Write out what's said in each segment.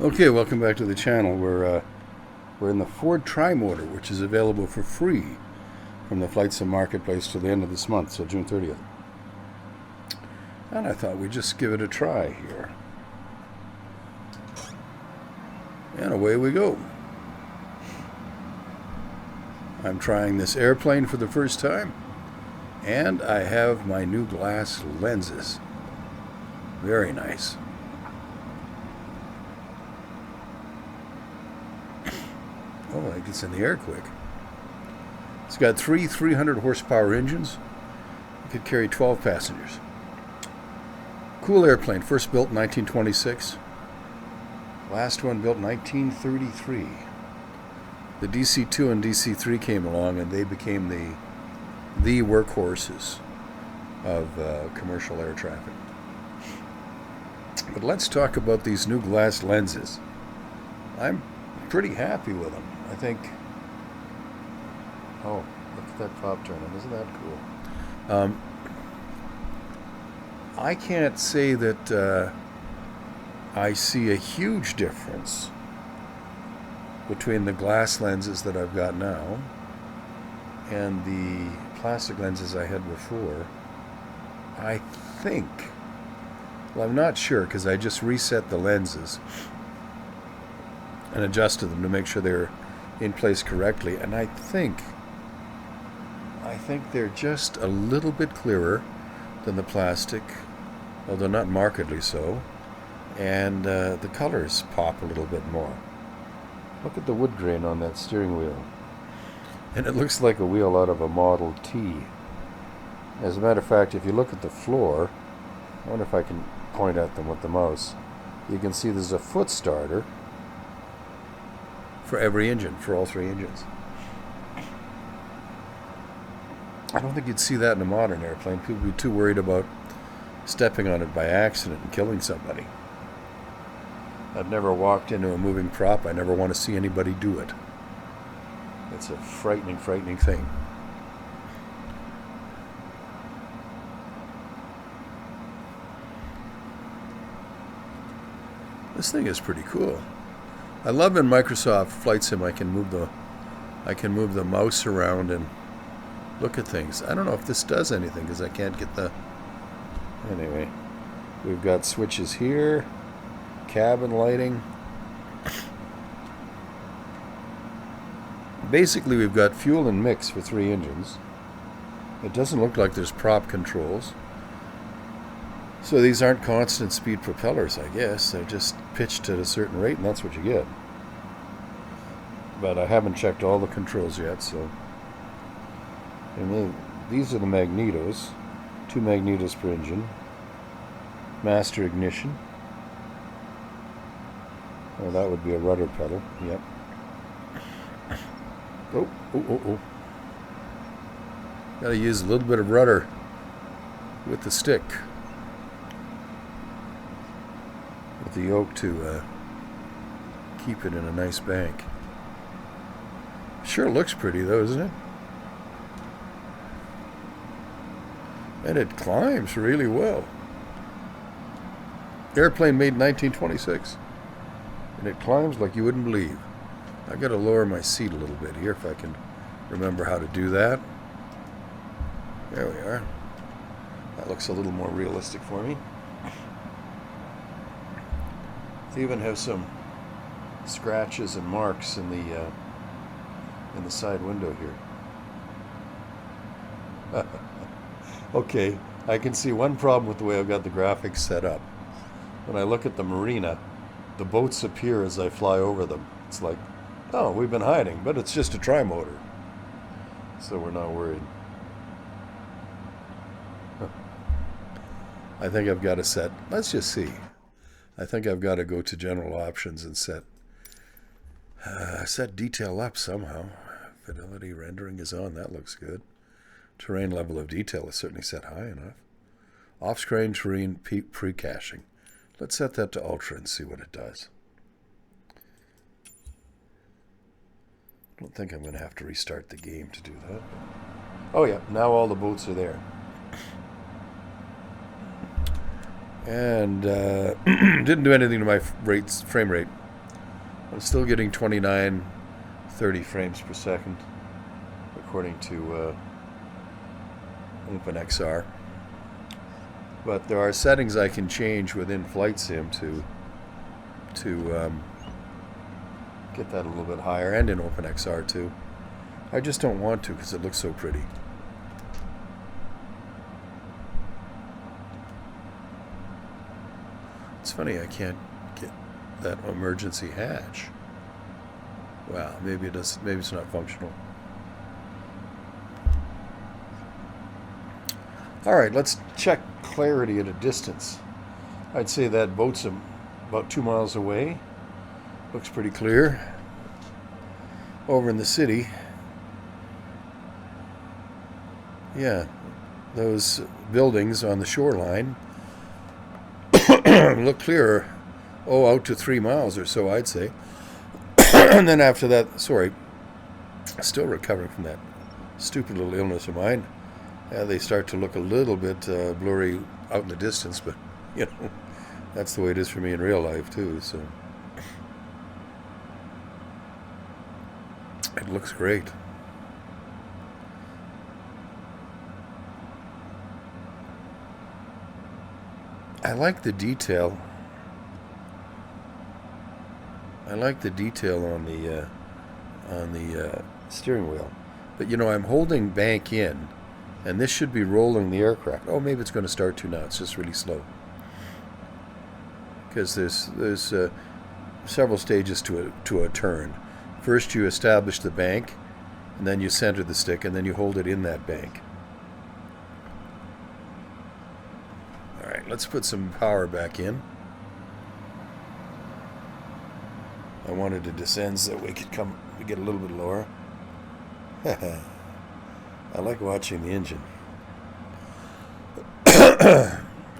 Okay, welcome back to the channel. We're in the Ford Trimotor, which is available for free from the Flight Sim Marketplace till the end of this month, so June 30th. And I thought we'd just give it a try here. And away we go. I'm trying this airplane for the first time, and I have my new glass lenses. Very nice. Oh, it gets in the air quick. It's got three 300 horsepower engines. It could carry 12 passengers. Cool airplane, first built in 1926. Last one built in 1933. The DC-2 and DC-3 came along and they became the workhorses of commercial air traffic. But let's talk about these new glass lenses. I'm pretty happy with them. I think, oh, look at that pop turning. Isn't that cool? I can't say that I see a huge difference between the glass lenses that I've got now and the plastic lenses I had before. I think, well, I'm not sure because I just reset the lenses and adjusted them to make sure they're in place correctly, and I think they're just a little bit clearer than the plastic, although not markedly so, and the colors pop a little bit more. Look at the wood grain on that steering wheel, and it looks like a wheel out of a Model T. As a matter of fact, if you look at the floor, I wonder if I can point at them with the mouse, you can see there's a foot starter for every engine, for all three engines. I don't think you'd see that in a modern airplane. People would be too worried about stepping on it by accident and killing somebody. I've never walked into a moving prop. I never want to see anybody do it. It's a frightening, frightening thing. This thing is pretty cool. I love in Microsoft Flight Sim I can move the mouse around and look at things. I don't know if this does anything because I can't get the... Anyway, we've got switches here, cabin lighting. Basically, we've got fuel and mix for three engines. It doesn't look like there's prop controls. So these aren't constant speed propellers, I guess. They're just pitched at a certain rate, and that's what you get. But I haven't checked all the controls yet, so... And then these are the magnetos. 2 magnetos per engine. Master ignition. Oh, that would be a rudder pedal. Yep. Oh. Gotta use a little bit of rudder with the stick. With the yoke to keep it in a nice bank. Sure looks pretty though, isn't it? And it climbs really well. Airplane made in 1926. And it climbs like you wouldn't believe. I gotta lower my seat a little bit here if I can remember how to do that. There we are. That looks a little more realistic for me. They even have some scratches and marks in the side window here. Okay, I can see one problem with the way I've got the graphics set up. When I look at the marina, the boats appear as I fly over them. It's like, oh, we've been hiding, but it's just a trimotor. So we're not worried. I think I've got to set, let's just see. I think I've got to go to general options and set detail up somehow. Fidelity rendering is on, that looks good. Terrain level of detail is certainly set high enough. Off-screen terrain pre-caching. Let's set that to ultra and see what it does. I don't think I'm going to have to restart the game to do that. Oh yeah, now all the boats are there. And didn't do anything to my frame rate I'm still getting 29, 30 frames per second, according to OpenXR. But there are settings I can change within Flight Sim to get that a little bit higher, and in OpenXR too. I just don't want to because it looks so pretty. It's funny I can't get that emergency hatch. Wow, maybe it does. Maybe it's not functional. All right, let's check clarity at a distance. I'd say that boat's about 2 miles away. Looks pretty clear. Over in the city, yeah, those buildings on the shoreline look clearer, out to 3 miles or so, I'd say. And then after that, still recovering from that stupid little illness of mine. They start to look a little bit blurry out in the distance, but that's the way it is for me in real life too. So it looks great. I like the detail. I like the detail on the steering wheel, but I'm holding bank in, and this should be rolling the aircraft. Oh, maybe it's going to start to now. It's just really slow because there's several stages to a turn. First, you establish the bank, and then you center the stick, and then you hold it in that bank. All right, let's put some power back in. I wanted to descend so that we could get a little bit lower. I like watching the engine.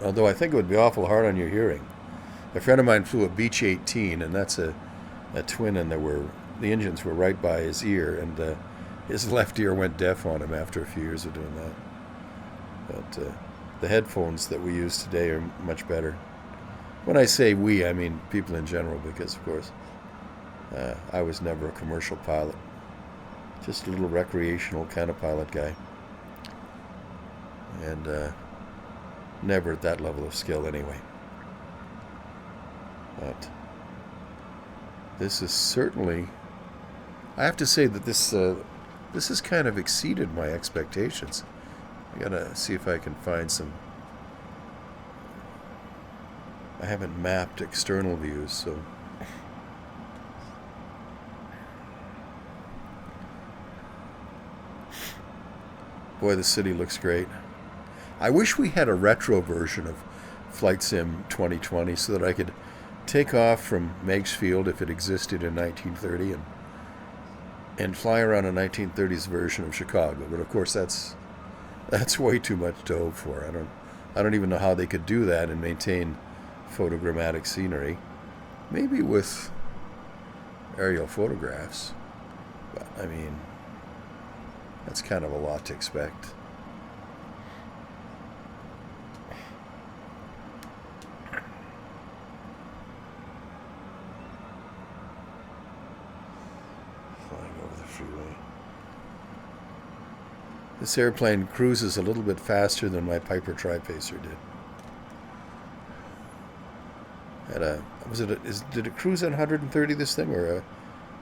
Although I think it would be awful hard on your hearing. A friend of mine flew a Beech 18, and that's a twin, and the engines were right by his ear, and his left ear went deaf on him after a few years of doing that. But the headphones that we use today are much better. When I say we, I mean people in general, because, of course, I was never a commercial pilot. Just a little recreational kind of pilot guy. And never at that level of skill anyway. But this is certainly... I have to say that this has kind of exceeded my expectations. I gotta see if I can find some... I haven't mapped external views, so... Boy, the city looks great. I wish we had a retro version of Flight Sim 2020 so that I could take off from Meigs Field, if it existed in 1930, and fly around a 1930s version of Chicago. But of course, that's way too much to hope for. I don't even know how they could do that and maintain photogrammatic scenery. Maybe with aerial photographs. But I mean, that's kind of a lot to expect. Flying over the freeway. This airplane cruises a little bit faster than my Piper Tri-Pacer did. Did it cruise at 130, this thing, or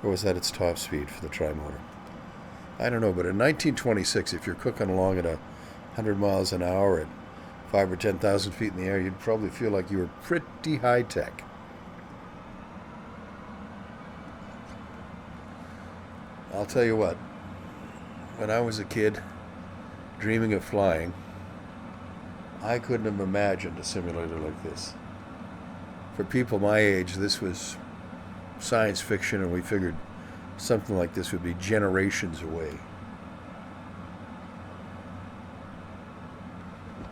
was that its top speed for the Trimotor? I don't know, but in 1926, if you're cooking along at 100 miles an hour at 5,000 or 10,000 feet in the air, you'd probably feel like you were pretty high tech. I'll tell you what, when I was a kid dreaming of flying, I couldn't have imagined a simulator like this. For people my age, this was science fiction, and we figured something like this would be generations away.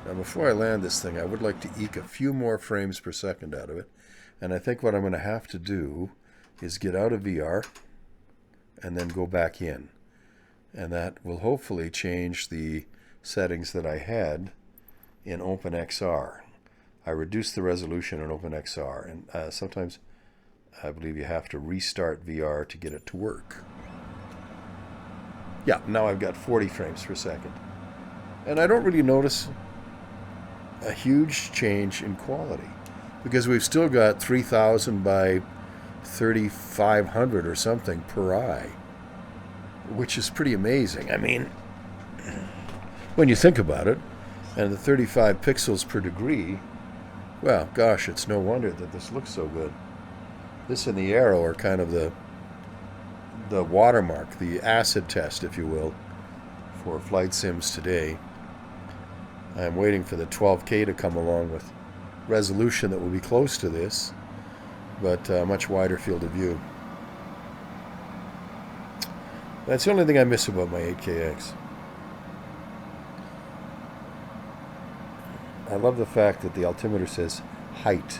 Now, before I land this thing, I would like to eke a few more frames per second out of it. And I think what I'm going to have to do is get out of VR and then go back in. And that will hopefully change the settings that I had in OpenXR. I reduced the resolution in OpenXR, and sometimes I believe you have to restart VR to get it to work. Yeah, now I've got 40 frames per second. And I don't really notice a huge change in quality because we've still got 3000 by 3500 or something per eye, which is pretty amazing. I mean, when you think about it, and the 35 pixels per degree, well, gosh, it's no wonder that this looks so good. This and the arrow are kind of the watermark, the acid test, if you will, for flight sims today. I'm waiting for the 12K to come along with resolution that will be close to this, but a much wider field of view. That's the only thing I miss about my 8KX. I love the fact that the altimeter says height.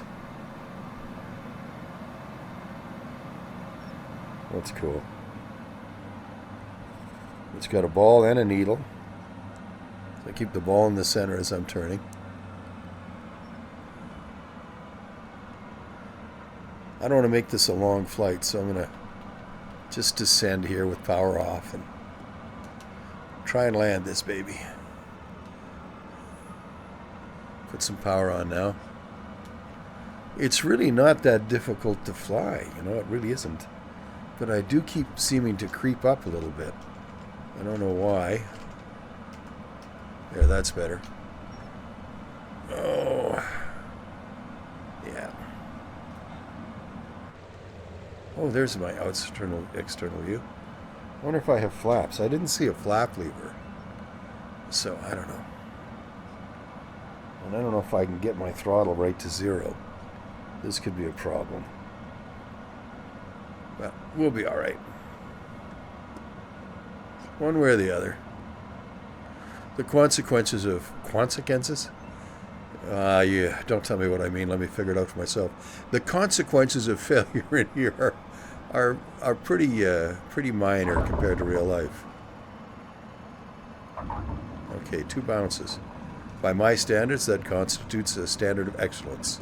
That's cool. It's got a ball and a needle. I keep the ball in the center as I'm turning. I don't want to make this a long flight, so I'm going to just descend here with power off and try and land this baby. Put some power on now. It's really not that difficult to fly, you know, it really isn't. But I do keep seeming to creep up a little bit. I don't know why. There, that's better. Oh. Yeah. Oh, there's my external view. I wonder if I have flaps. I didn't see a flap lever. So, I don't know. And I don't know if I can get my throttle right to 0. This could be a problem. Well, we'll be all right. One way or the other. The consequences of... Consequences? Yeah, don't tell me what I mean. Let me figure it out for myself. The consequences of failure in here are pretty minor compared to real life. Okay, 2 bounces. By my standards, that constitutes a standard of excellence.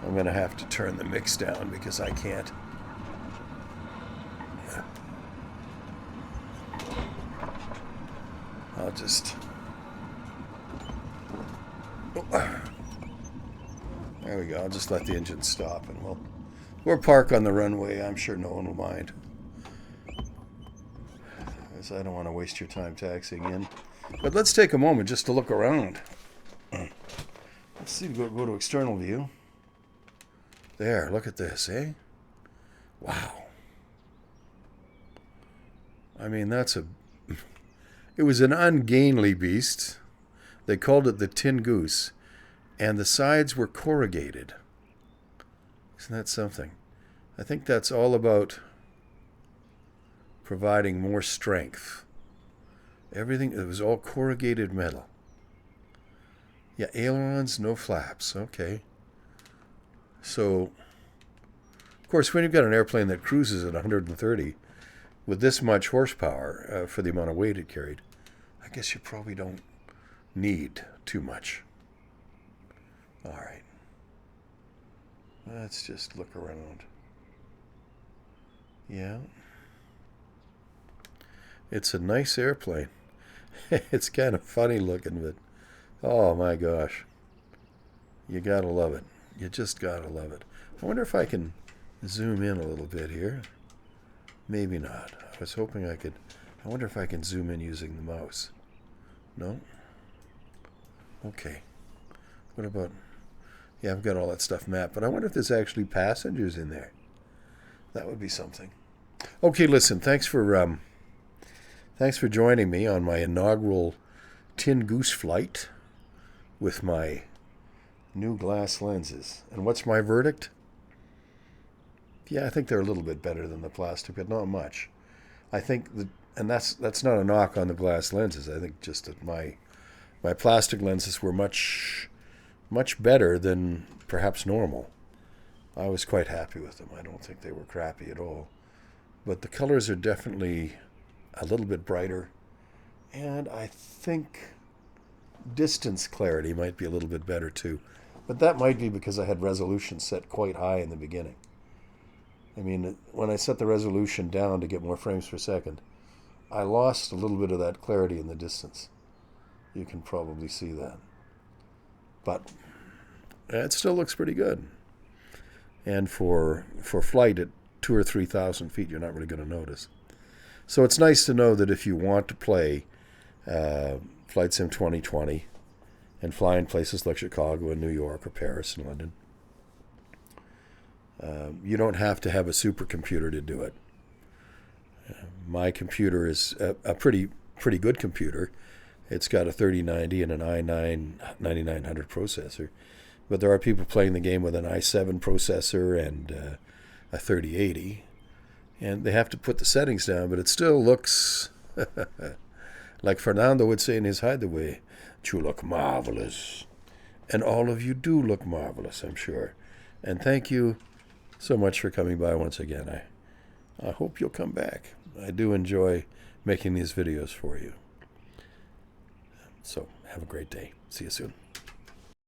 I'm going to have to turn the mix down because I can't. I'll just... There we go. I'll just let the engine stop and we'll park on the runway. I'm sure no one will mind. Because I don't want to waste your time taxiing in. But let's take a moment just to look around. Let's see, go to external view. There, look at this, eh? Wow. I mean, it was an ungainly beast. They called it the Tin Goose. And the sides were corrugated. Isn't that something? I think that's all about providing more strength. Everything, it was all corrugated metal. Yeah, ailerons, no flaps. Okay. So, of course, when you've got an airplane that cruises at 130 with this much horsepower for the amount of weight it carried, I guess you probably don't need too much. All right. Let's just look around. Yeah. It's a nice airplane. It's kind of funny looking, but oh my gosh. You gotta love it. You just gotta love it. I wonder if I can zoom in a little bit here. Maybe not. I was hoping I could. I wonder if I can zoom in using the mouse. No? Okay. What about... Yeah, I've got all that stuff mapped, but I wonder if there's actually passengers in there. That would be something. Okay, listen, thanks for joining me on my inaugural Tin Goose flight with my new glass lenses. And what's my verdict? Yeah, I think they're a little bit better than the plastic, but not much. I think and that's not a knock on the glass lenses. I think just that my plastic lenses were much better than perhaps normal. I was quite happy with them. I don't think they were crappy at all. But the colors are definitely a little bit brighter, and I think distance clarity might be a little bit better too. But that might be because I had resolution set quite high in the beginning. I mean, when I set the resolution down to get more frames per second, I lost a little bit of that clarity in the distance. You can probably see that. But it still looks pretty good. And for flight at 2,000 or 3,000 feet, you're not really going to notice. So it's nice to know that if you want to play Flight Sim 2020 and fly in places like Chicago and New York or Paris and London, you don't have to have a supercomputer to do it. My computer is a pretty good computer. It's got a 3090 and an i9 9900 processor. But there are people playing the game with an i7 processor and a 3080. And they have to put the settings down, but it still looks, like Fernando would say in his Hideaway, you look marvelous. And all of you do look marvelous, I'm sure. And thank you so much for coming by once again. I hope you'll come back. I do enjoy making these videos for you. So have a great day. See you soon.